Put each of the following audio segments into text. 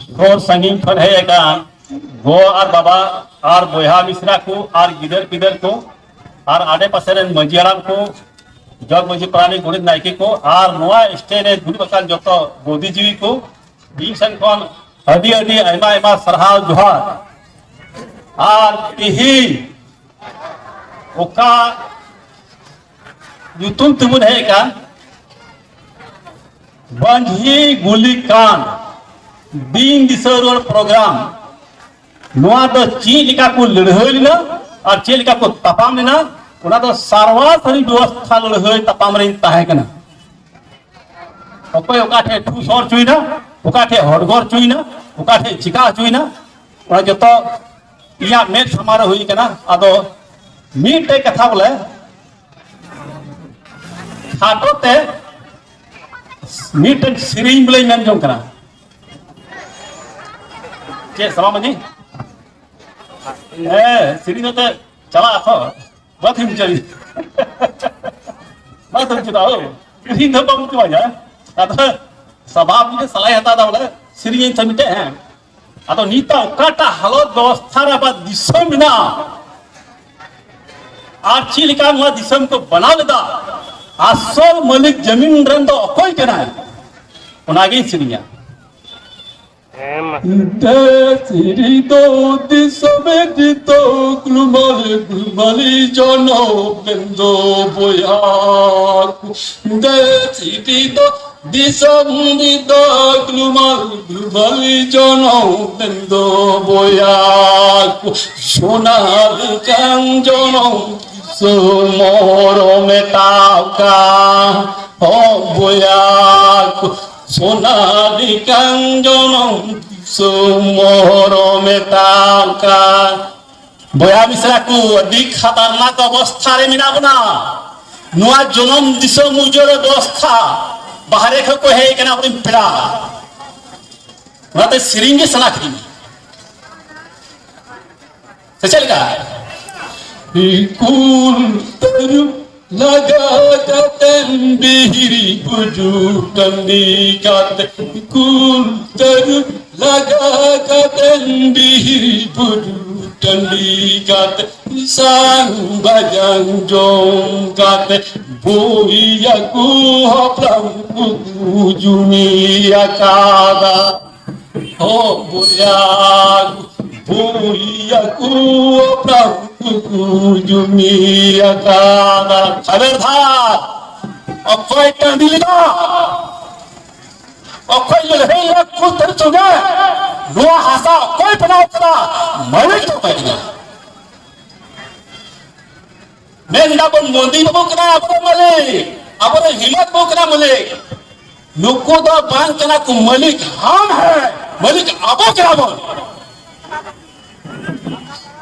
और संगीन खन है का गो और बाबा और बोहा मिश्रा को और गिदर पिदर को और आडे पासे मजी आराम को जग मजी प्राणी गुणित नायकी को और नोआ स्टेने गुरु बकान जो तो बुद्धिजीवी को इन संगठन अदी अदी आयमा आयमा सरहाव जोहार और तिही ओका युतुम तुमुन है का बंझी गुली कान दिन दिसर प्रोग्राम नोआ तो चीलिका को लड़हई लेना और चीलिका को तपाम लेना उना तो सार्वजनिक व्यवस्था लड़हई तपाम रे ताहे कना ओकय ओकाठे ठूस और चुइना ओकाठे हडगोर चुइना ओकाठे चिका चुइना उना जतो इया मेट समारोह हुई कना आदो मीटे कथा बोले खाटोते मीटे सिरिंग बोले मेन जों कना चे समा मजी सिरिंग तो चला आथो बात हिम चली बात हम चुनाव सिरिंग तो बम चुआ जा आदो सभा में सलाह हता दा बोले सिरिंग थमिते हैं आदो नीता ओकाटा हालत व्यवस्था रे बा दिसम बिना और चिलिका नुआ दिसम को बना लेदा आसल मालिक जमीन रन दो अकोय कना उनागे सिरिया सिरी दो दिसमे दितो ग्लुमाली जनो बेंदो बोया दे सिरी दो दिसम दितो ग्लुमाली जनो बेंदो बोया सोनाली कां जनो सुमोरो ताका हो बोया सोनाली कांजन सुमोरो ताका बोया मिश्रा को अभी खतरनाक अवस्था रे मिना बना नुआ जन्म दिसो मुजोर व्यवस्था बाहरे को है कना अपनी पेड़ा नाते सिरिंगे सना खरी से चलेगा Ikul teru laga katen bihiri bujutan dikat Ikul teru laga katen bihiri bujutan dikat Sang bajang jongkat Boyaku haplang kujuni akada Oh boyaku Boyaku haplang Jumia kana खबरदार अकोय टंडिलिना अकोय लहेला कुतर चुगा लो हासा कोई बनाओ करा मलिक तो कहिना मेंदा बन मोदी बाबू कना अपने मलिक अपने हिम्मत बो कना मलिक नुको दो बांग कना को मलिक हम है मलिक अबो करा बोल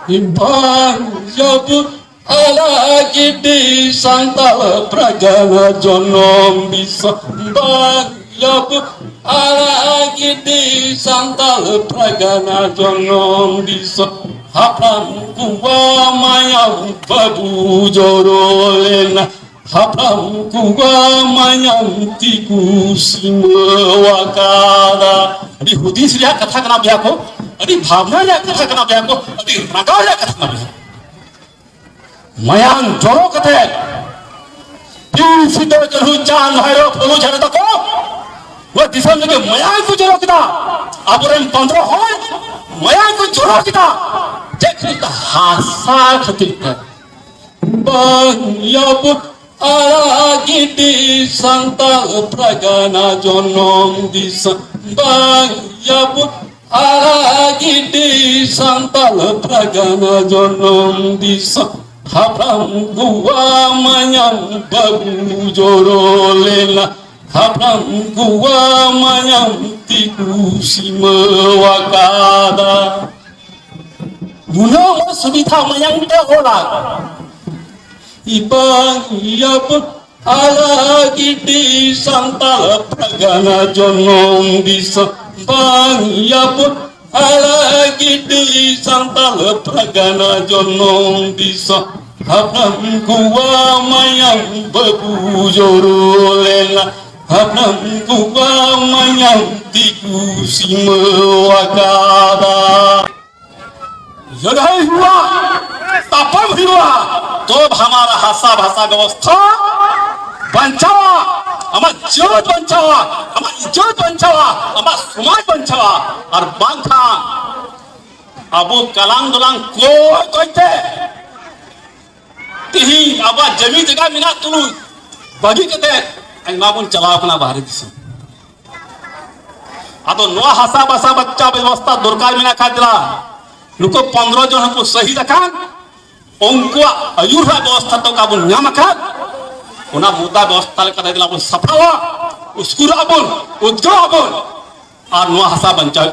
Imbang jabut ala gidi santal pragana jonom bisa Imbang jabut ala gidi santal pragana jonom bisa Hapram kuwa mayang babu jorolena Hapram kuwa mayang tiku simawakada Adi hudis lihat kata kena biar ko अरे भावना या कथा कना बया को अरे रगा या कथा ना बया मयान जोरो कथे तीन सिद्धो जरु चान हैरो फलो झरे तको वो दिसम के मयान को जोरो किदा अबरे 15 हो मयान को जोरो किदा जेखिता हासा खतिक बायब आला गिटी संताल प्रगना जनम this बायब ala gidi santal pragana jonom disa hapram gua manyang babu jorolena hapram gua manyang tiku simawakada guna masubitha manyang ta hola ibang yap ala gidi santal pragana jonom disa Bangyaput ala gidi santal pragana jonom bisa Hapram kuwa mayang babu jorolena Hanam kuba menyantiku si mewakada. यदि हुआ तब हुआ तो हमारा हासा भाषा व्यवस्था बचावा, हमारा जीवन बचावा, हमारा इज्जत बचावा, हमारा समाज बचावा और बांधा अब कलांग दुलांग को कहते तिही अब जमी जगह मिना तुलु बगी कहते अंगाबुन चलाव कना बाहरी दिसो अब नवा हासा भाषा बच्चा व्यवस्था दुर्गा मिना खादिला नुको 15 जन को शहीद अकान उनको आयुर व्यवस्था तो काबुन न्याम अकान उना मुद्दा व्यवस्था लेकर दिला अपन सफल हुआ उसकुर अबुन उद्गो अबुन और नवा हसा बंचाव